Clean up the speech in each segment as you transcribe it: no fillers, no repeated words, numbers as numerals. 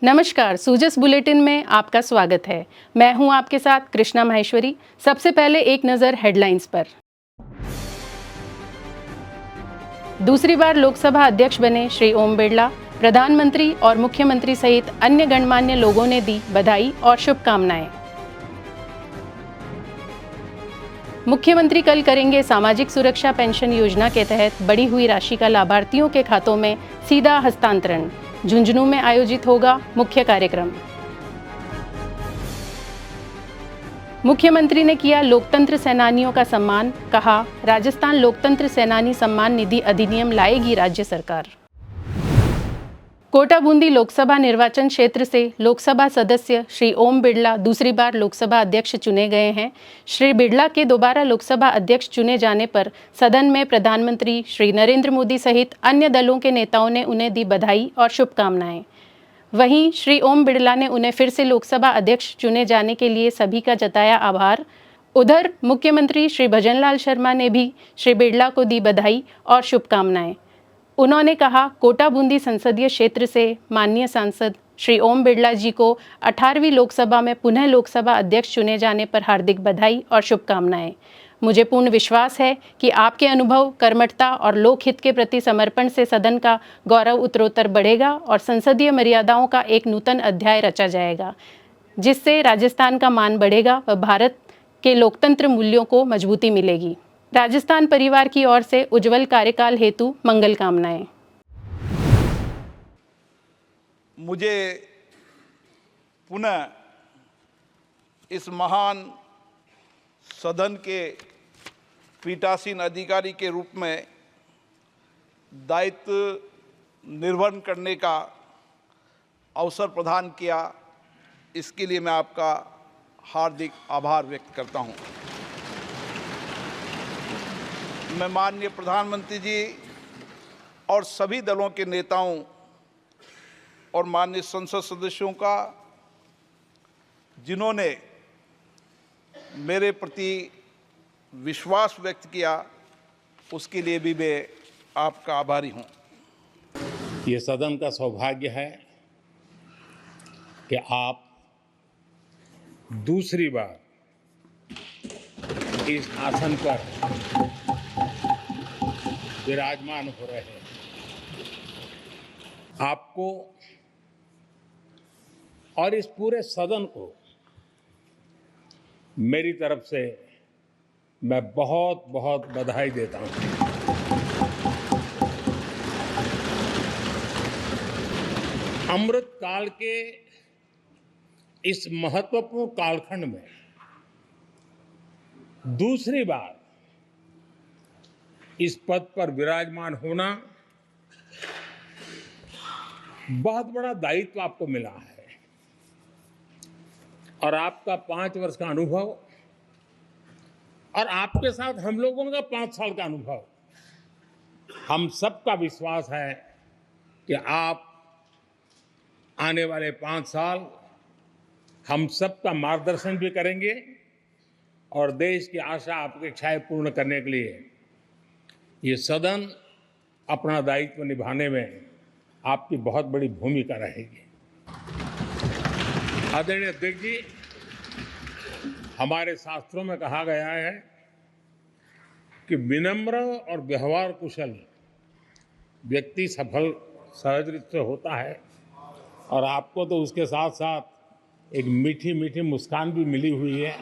नमस्कार, सूजस बुलेटिन में आपका स्वागत है। मैं हूं आपके साथ कृष्णा माहेश्वरी। सबसे पहले एक नज़र हेडलाइंस पर। दूसरी बार लोकसभा अध्यक्ष बने श्री ओम बिरला। प्रधानमंत्री और मुख्यमंत्री सहित अन्य गणमान्य लोगों ने दी बधाई और शुभकामनाएं। मुख्यमंत्री कल करेंगे सामाजिक सुरक्षा पेंशन योजना के तहत बढ़ी हुई राशि का लाभार्थियों के खातों में सीधा हस्तांतरण। झुंझुनू में आयोजित होगा मुख्य कार्यक्रम। मुख्यमंत्री ने किया लोकतंत्र सेनानियों का सम्मान। कहा, राजस्थान लोकतंत्र सेनानी सम्मान निधि अधिनियम लाएगी राज्य सरकार। कोटा बूंदी लोकसभा निर्वाचन क्षेत्र से लोकसभा सदस्य श्री ओम बिरला दूसरी बार लोकसभा अध्यक्ष चुने गए हैं। श्री बिरला के दोबारा लोकसभा अध्यक्ष चुने जाने पर सदन में प्रधानमंत्री श्री नरेंद्र मोदी सहित अन्य दलों के नेताओं ने उन्हें दी बधाई और शुभकामनाएं। वहीं श्री ओम बिरला ने उन्हें फिर से लोकसभा अध्यक्ष चुने जाने के लिए सभी का जताया आभार। उधर मुख्यमंत्री श्री भजनलाल शर्मा ने भी श्री बिरला को दी बधाई और शुभकामनाएं। उन्होंने कहा, कोटा बूंदी संसदीय क्षेत्र से माननीय सांसद श्री ओम बिरला जी को 18वीं लोकसभा में पुनः लोकसभा अध्यक्ष चुने जाने पर हार्दिक बधाई और शुभकामनाएं। मुझे पूर्ण विश्वास है कि आपके अनुभव, कर्मठता और लोकहित के प्रति समर्पण से सदन का गौरव उत्तरोत्तर बढ़ेगा और संसदीय मर्यादाओं का एक नूतन अध्याय रचा जाएगा, जिससे राजस्थान का मान बढ़ेगा व भारत के लोकतंत्र मूल्यों को मजबूती मिलेगी। राजस्थान परिवार की ओर से उज्जवल कार्यकाल हेतु मंगल कामनाएं। मुझे पुनः इस महान सदन के पीठासीन अधिकारी के रूप में दायित्व निर्वहन करने का अवसर प्रदान किया, इसके लिए मैं आपका हार्दिक आभार व्यक्त करता हूं। मैं माननीय प्रधानमंत्री जी और सभी दलों के नेताओं और माननीय संसद सदस्यों का, जिन्होंने मेरे प्रति विश्वास व्यक्त किया, उसके लिए भी मैं आपका आभारी हूं। ये सदन का सौभाग्य है कि आप दूसरी बार इस आसन पर विराजमान हो रहे हैं। आपको और इस पूरे सदन को मेरी तरफ से मैं बहुत बहुत बधाई देता हूं। अमृत काल के इस महत्वपूर्ण कालखंड में दूसरी बार इस पद पर विराजमान होना बहुत बड़ा दायित्व आपको मिला है और आपका 5 वर्ष का अनुभव और आपके साथ हम लोगों का 5 साल का अनुभव, हम सबका विश्वास है कि आप आने वाले 5 साल हम सबका मार्गदर्शन भी करेंगे और देश की आशा अपेक्षाएं पूर्ण करने के लिए ये सदन अपना दायित्व निभाने में आपकी बहुत बड़ी भूमिका रहेगी। आदरणीय अध्यक्ष जी, हमारे शास्त्रों में कहा गया है कि विनम्र और व्यवहार कुशल व्यक्ति सफल सहज रूप से होता है और आपको तो उसके साथ साथ एक मीठी मीठी मुस्कान भी मिली हुई है।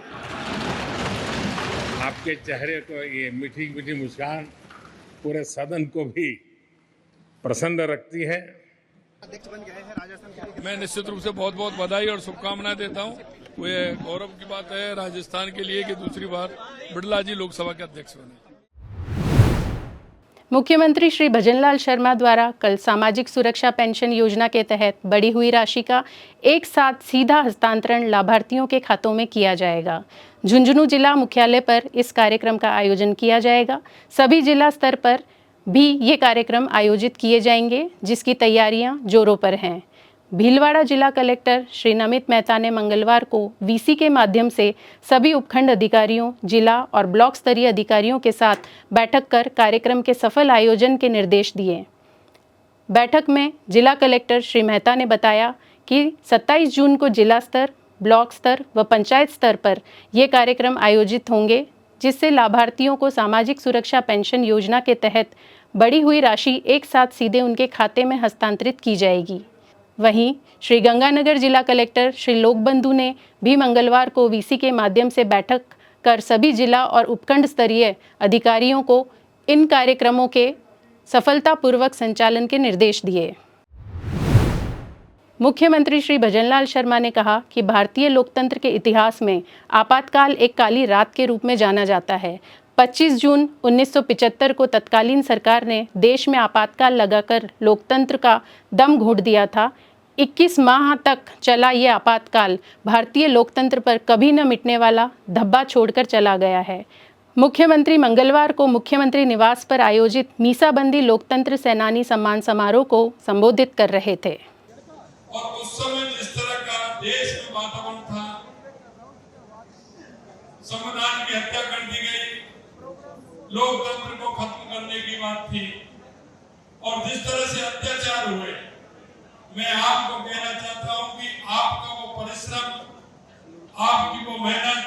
आपके चेहरे को ये मीठी मीठी मुस्कान पूरे सदन को भी प्रसन्न रखती है। मैं निश्चित रूप से बहुत बहुत बधाई और शुभकामनाएं देता हूं। ये गौरव की बात है राजस्थान के लिए कि दूसरी बार बिरला जी लोकसभा के अध्यक्ष बने। मुख्यमंत्री श्री भजनलाल शर्मा द्वारा कल सामाजिक सुरक्षा पेंशन योजना के तहत बढ़ी हुई राशि का एक साथ सीधा हस्तांतरण लाभार्थियों के खातों में किया जाएगा। झुंझुनू जिला मुख्यालय पर इस कार्यक्रम का आयोजन किया जाएगा। सभी जिला स्तर पर भी ये कार्यक्रम आयोजित किए जाएंगे, जिसकी तैयारियां जोरों पर हैं। भीलवाड़ा जिला कलेक्टर श्री नमित मेहता ने मंगलवार को वीसी के माध्यम से सभी उपखंड अधिकारियों, जिला और ब्लॉक स्तरीय अधिकारियों के साथ बैठक कर कार्यक्रम के सफल आयोजन के निर्देश दिए। बैठक में जिला कलेक्टर श्री मेहता ने बताया कि 27 जून को जिला स्तर, ब्लॉक स्तर व पंचायत स्तर पर ये कार्यक्रम आयोजित होंगे, जिससे लाभार्थियों को सामाजिक सुरक्षा पेंशन योजना के तहत बढ़ी हुई राशि एक साथ सीधे उनके खाते में हस्तांतरित की जाएगी। वहीं श्री गंगानगर जिला कलेक्टर श्री लोकबंधु ने भी मंगलवार को वीसी के माध्यम से बैठक कर सभी जिला और उपखंड स्तरीय अधिकारियों को इन कार्यक्रमों के सफलतापूर्वक संचालन के निर्देश दिए। मुख्यमंत्री श्री भजनलाल शर्मा ने कहा कि भारतीय लोकतंत्र के इतिहास में आपातकाल एक काली रात के रूप में जाना जाता है। 25 जून 1975 को तत्कालीन सरकार ने देश में आपातकाल लगाकर लोकतंत्र का दम घोंट दिया था। 21 माह तक चला ये आपातकाल भारतीय लोकतंत्र पर कभी न मिटने वाला धब्बा छोड़कर चला गया है। मुख्यमंत्री मंगलवार को मुख्यमंत्री निवास पर आयोजित मीसाबंदी लोकतंत्र सेनानी सम्मान समारोह को संबोधित कर रहे थे। और उस समय जिस तरह का देश में वातावरण था, संविधान की हत्या कर दी गई, लोकतंत्र को खत्म करने की बात थी और जिस तरह से अत्याचार हुए, मैं आपको कहना चाहता हूं कि आपका वो परिश्रम, आपकी वो मेहनत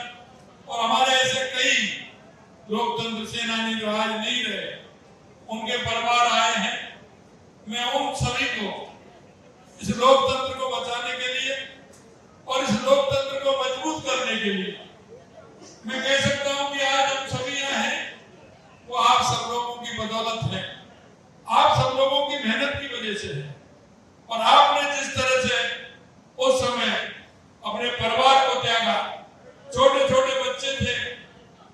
और हमारे ऐसे कई लोकतंत्र सेनानी जो आज नहीं रहे, उनके परिवार आए हैं। मैं उन सभी को इस लोकतंत्र को बचाने के लिए और इस लोकतंत्र को मजबूत करने के लिए मैं कह सकता हूं कि आज हम सभी यहाँ हैं, वो आप सब लोगों की बदौलत है, आप सब लोगों की मेहनत की वजह से है। और आपने जिस तरह से उस समय अपने परिवार को त्यागा, छोटे छोटे बच्चे थे,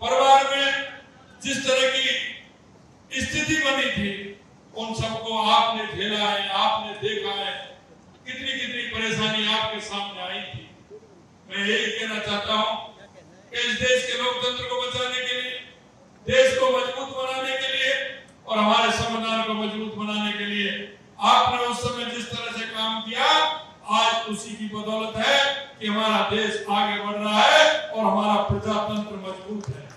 परिवार में जिस तरह की स्थिति बनी थी, उन सबको आपने झेला है, आपने देखा है, कितनी कितनी परेशानी आपके सामने आई थी। मैं यही कहना चाहता हूं कि इस देश के लोकतंत्र को बचाने के लिए, देश को मजबूत बनाने के लिए और हमारे संविधान को मजबूत बनाने के लिए आपने उस समय जिस तरह से काम किया, आज उसी की बदौलत है कि हमारा देश आगे बढ़ रहा है और हमारा प्रजातंत्र मजबूत है।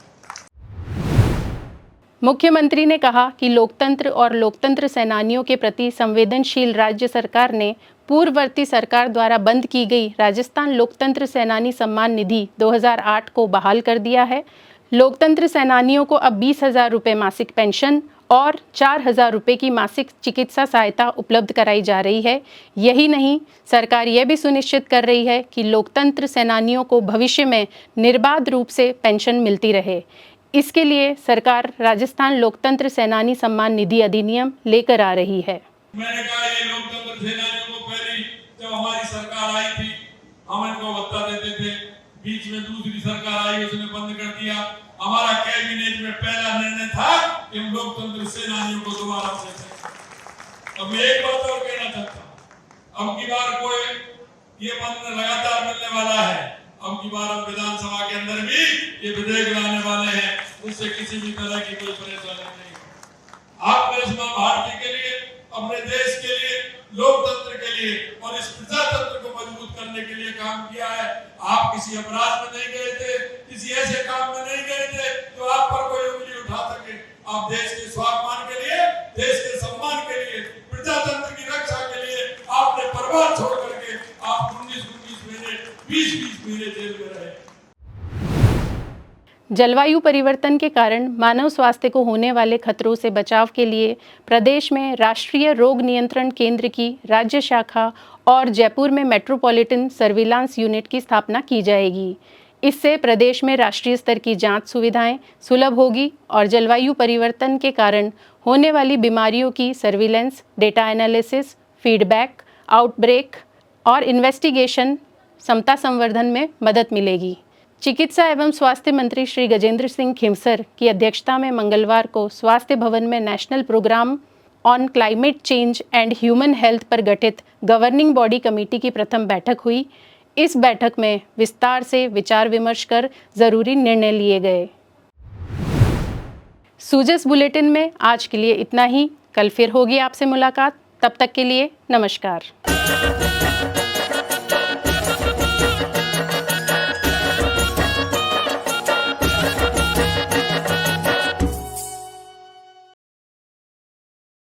मुख्यमंत्री ने कहा कि लोकतंत्र और लोकतंत्र सेनानियों के प्रति संवेदनशील राज्य सरकार ने पूर्ववर्ती सरकार द्वारा बंद की गई राजस्थान लोकतंत्र सेनानी सम्मान निधि 2008 को बहाल कर दिया है। लोकतंत्र सेनानियों को अब 20,000 रुपये मासिक पेंशन और 4,000 रुपये की मासिक चिकित्सा सहायता उपलब्ध कराई जा रही है। यही नहीं, सरकार यह भी सुनिश्चित कर रही है कि लोकतंत्र सेनानियों को भविष्य में निर्बाध रूप से पेंशन मिलती रहे। इसके लिए सरकार राजस्थान लोकतंत्र सेनानी सम्मान निधि अधिनियम लेकर आ रही है। मैंने कहा ये लोकतंत्र सेनानियों को पहले जब हमारी सरकार आई थी, हम इनको भत्ता देते थे, बीच में दूसरी सरकार आई, उसने बंद कर दिया। हमारा कैबिनेट में पहला निर्णय था कि हम लोकतंत्र सेनानियों को दोबारा देते। अब मैं एक बात और कहना चाहता हूँ, अब की बार कोई ये बंद लगातार मिलने वाला है। अब की बार हम विधानसभा के अंदर भी ये विधेयक लाने वाले हैं, उससे किसी भी तरह की कोई परेशानी नहीं। आपने इस मां भारती के लिए, अपने देश के लिए, लोकतंत्र के लिए और इस प्रजातंत्र को मजबूत करने के लिए काम किया है। आप किसी अपराध में नहीं गए थे, किसी ऐसे काम में नहीं गए थे तो आप पर कोई उंगली उठा सके। आप देश के स्वाभिमान के लिए, देश के सम्मान के लिए, प्रजातंत्र की रक्षा के लिए आपने परिवार छोड़ करके आप 19 महीने, 20 महीने जेल में रहे। जलवायु परिवर्तन के कारण मानव स्वास्थ्य को होने वाले खतरों से बचाव के लिए प्रदेश में राष्ट्रीय रोग नियंत्रण केंद्र की राज्य शाखा और जयपुर में मेट्रोपॉलिटन सर्विलांस यूनिट की स्थापना की जाएगी। इससे प्रदेश में राष्ट्रीय स्तर की जांच सुविधाएं सुलभ होगी और जलवायु परिवर्तन के कारण होने वाली बीमारियों की surveillance, data analysis, feedback, outbreak और इन्वेस्टिगेशन क्षमता संवर्धन में मदद मिलेगी। चिकित्सा एवं स्वास्थ्य मंत्री श्री गजेंद्र सिंह खिमसर की अध्यक्षता में मंगलवार को स्वास्थ्य भवन में national program on climate change and human health पर गठित गवर्निंग बॉडी कमेटी की प्रथम बैठक हुई। इस बैठक में विस्तार से विचार विमर्श कर जरूरी निर्णय लिए गए। सूजस बुलेटिन में आज के लिए इतना ही। कल फिर होगी आपसे मुलाकात। तब तक के लिए नमस्कार।